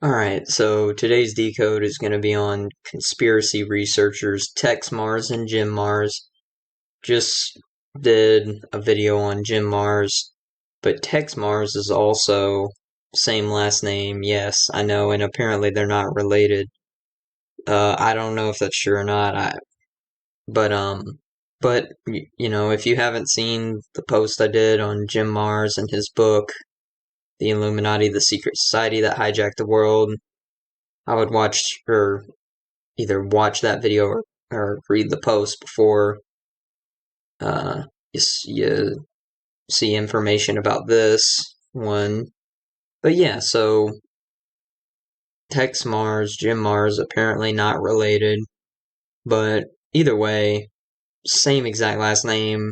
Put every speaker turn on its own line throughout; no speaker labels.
Alright, so today's decode is going to be on conspiracy researchers Texe Mars and Jim Mars. Just did a video on Jim Mars, but Texe Mars is also same last name, yes, I know, and apparently they're not related. I don't know if that's true or not, but, if you haven't seen the post I did on Jim Mars and his book, The Illuminati, the Secret Society That Hijacked the World, I would watch, or either watch that video or read the post before you see information about this one. But yeah, so Texe Mars, Jim Mars, apparently not related, but either way, same exact last name,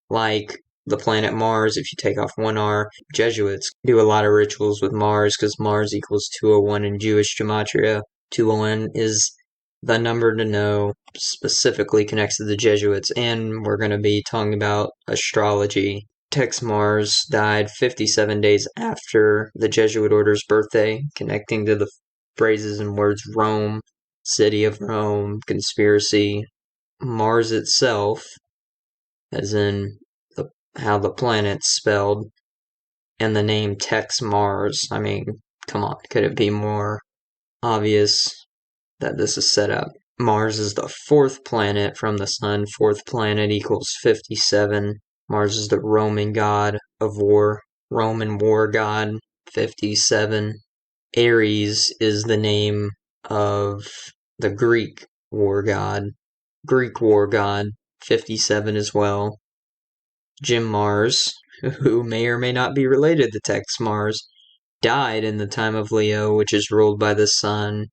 like the planet Mars. If you take off one R, Jesuits do a lot of rituals with Mars because Mars equals 201 in Jewish gematria. 201 is the number to know, specifically connects to the Jesuits, and we're going to be talking about astrology. Texe Mars died 57 days after the Jesuit order's birthday, connecting to the phrases and words Rome, city of Rome, conspiracy. Mars itself, as in how the planet's spelled, and the name Texe Mars. I mean, come on, could it be more obvious that this is set up? Mars is the fourth planet from the sun. Fourth planet equals 57. Mars is the Roman god of war. Roman war god, 57. Ares is the name of the Greek war god. Greek war god, 57 as well. Jim Mars, who may or may not be related to Texe Mars, died in the time of Leo, which is ruled by the sun,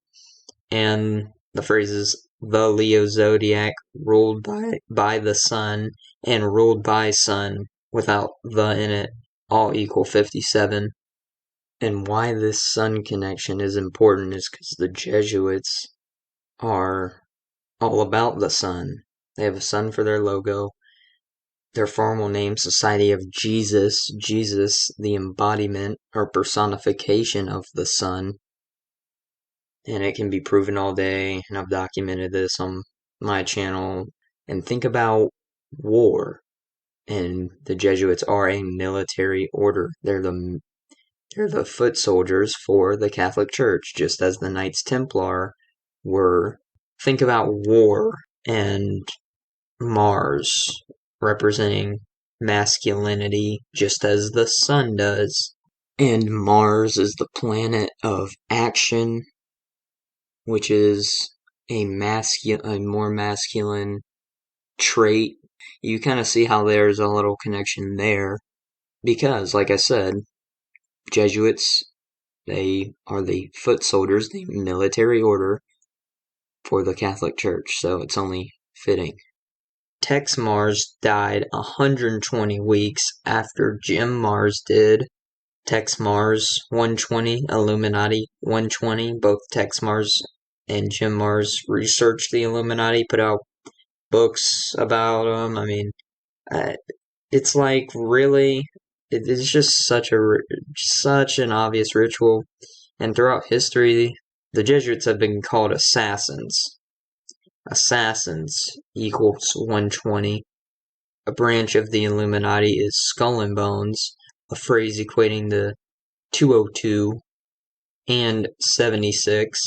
and the phrases the Leo zodiac, ruled by the sun, and ruled by sun without the in it, all equal 57. And why this sun connection is important is because the Jesuits are all about the sun. They have a sun for their logo. Their formal name, Society of Jesus. Jesus, the embodiment or personification of the sun. And it can be proven all day, and I've documented this on my channel. And think about war. And the Jesuits are a military order. They're the foot soldiers for the Catholic Church, just as the Knights Templar were. Think about war and Mars representing masculinity, just as the sun does. And Mars is the planet of action, which is a more masculine trait. You kind of see how there's a little connection there, because, like I said, Jesuits, they are the foot soldiers, the military order for the Catholic Church, so it's only fitting. Texe Mars died 120 weeks after Jim Mars did. Texe Mars 120, Illuminati 120. Both Texe Mars and Jim Mars researched the Illuminati, put out books about them. I mean, it's like, really, it's just such an obvious ritual. And throughout history, the Jesuits have been called assassins. Assassins equals 120. A branch of the Illuminati is Skull and Bones, a phrase equating to 202 and 76,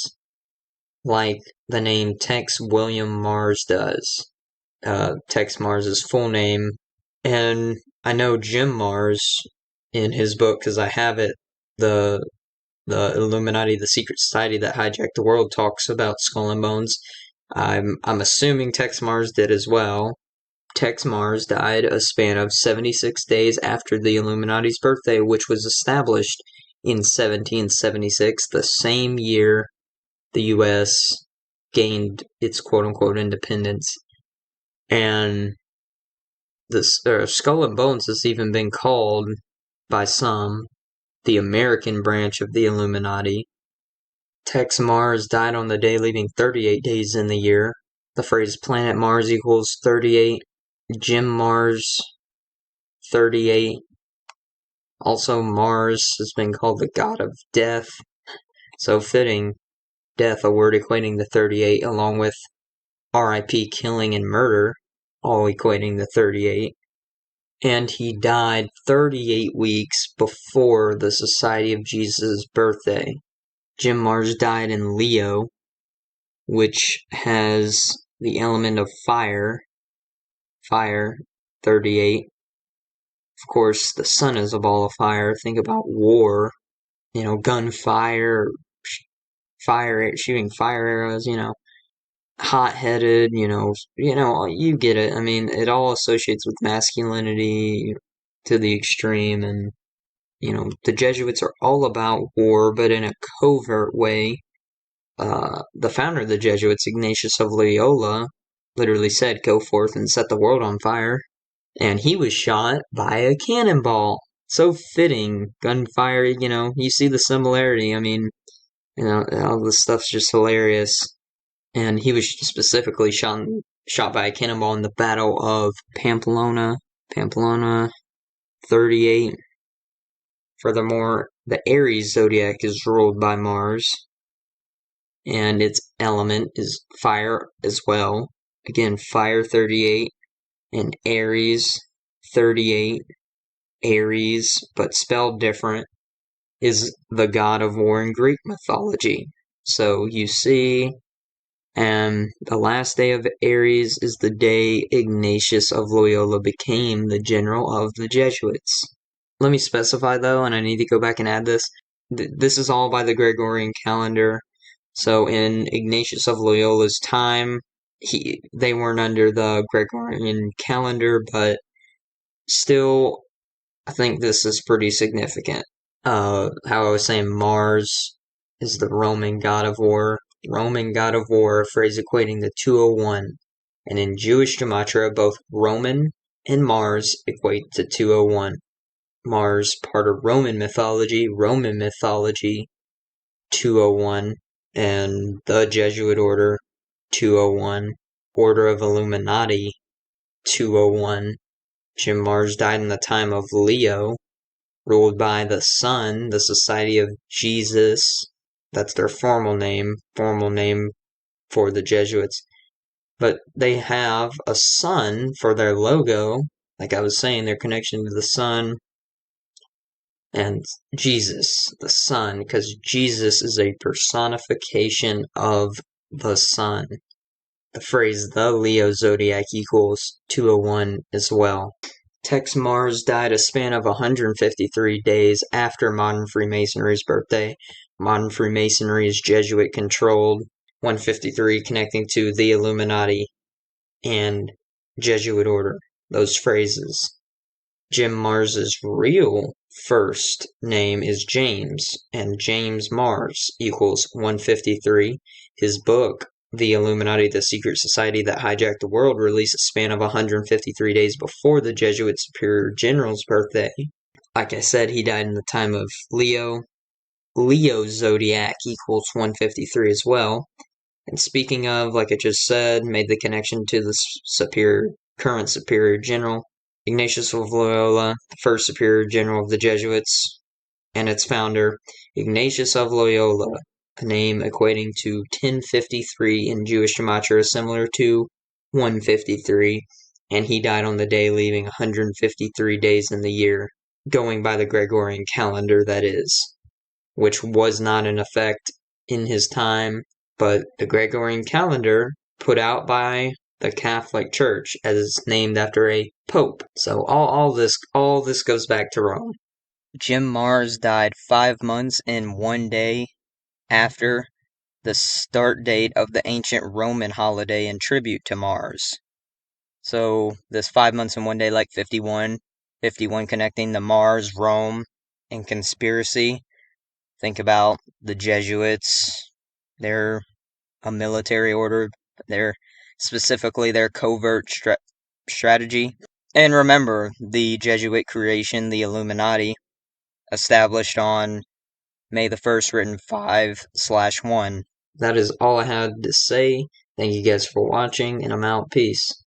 like the name Texe William Mars does. Texe Mars' full name. And I know Jim Mars, in his book, because I have it, the Illuminati, the Secret Society That Hijacked the World, talks about Skull and Bones. I'm assuming Texe Mars did as well. Texe Mars died a span of 76 days after the Illuminati's birthday, which was established in 1776, the same year the U.S. gained its quote-unquote independence. And the Skull and Bones has even been called, by some, the American branch of the Illuminati. Texe Mars died on the day leaving 38 days in the year. The phrase planet Mars equals 38. Jim Mars, 38. Also, Mars has been called the god of death. So fitting. Death, a word equating to 38, along with RIP, killing and murder, all equating to 38. And he died 38 weeks before the Society of Jesus' birthday. Jim Mars died in Leo, which has the element of fire, 38. Of course, the sun is a ball of fire. Think about war, gunfire, shooting fire arrows, hot-headed, you get it. I mean, it all associates with masculinity to the extreme, and, the Jesuits are all about war, but in a covert way. The founder of the Jesuits, Ignatius of Loyola, literally said, "Go forth and set the world on fire." And he was shot by a cannonball. So fitting. Gunfire, you see the similarity. I mean, all this stuff's just hilarious. And he was specifically shot by a cannonball in the Battle of Pamplona 38. Furthermore, the Aries zodiac is ruled by Mars, and its element is fire as well. Again, fire 38, and Aries 38. Ares, but spelled different, is the god of war in Greek mythology. So you see, and the last day of Aries is the day Ignatius of Loyola became the general of the Jesuits. Let me specify though, and I need to go back and add this. This is all by the Gregorian calendar. So in Ignatius of Loyola's time, they weren't under the Gregorian calendar, but still, I think this is pretty significant. How I was saying, Mars is the Roman god of war. Roman god of war, a phrase equating to 201. And in Jewish gematria, both Roman and Mars equate to 201. Mars, part of Roman mythology, 201. And the Jesuit order, 201. Order of Illuminati, 201. Jim Mars died in the time of Leo, ruled by the sun, the Society of Jesus. That's their formal name for the Jesuits. But they have a sun for their logo, like I was saying, their connection to the sun, and Jesus, the sun, because Jesus is a personification of the sun. The phrase the Leo zodiac equals 201 as well. Texe Mars died a span of 153 days after modern Freemasonry's birthday. Modern Freemasonry is Jesuit-controlled. 153 connecting to the Illuminati and Jesuit order. Those phrases. Jim Mars's real first name is James, and James Mars equals 153. His book, The Illuminati, the Secret Society That Hijacked the World, released a span of 153 days before the Jesuit Superior General's birthday. Like I said, he died in the time of Leo. Leo's zodiac equals 153 as well. And speaking of, like I just said, made the connection to the current Superior General, Ignatius of Loyola, the first Superior General of the Jesuits, and its founder, Ignatius of Loyola, a name equating to 1053 in Jewish gematria, similar to 153, and he died on the day, leaving 153 days in the year, going by the Gregorian calendar, that is, which was not in effect in his time, but the Gregorian calendar put out by the Catholic Church as named after a pope. So all this goes back to Rome. Jim Mars died 5 months and 1 day after the start date of the ancient Roman holiday in tribute to Mars. So this 5 months and 1 day, like 51 connecting to Mars, Rome, and conspiracy. Think about the Jesuits. They're a military order. They're specifically their covert strategy. And remember, the Jesuit creation, the Illuminati, established on May the 1st, written 5/1. That is all I had to say. Thank you guys for watching, and I'm out. Peace.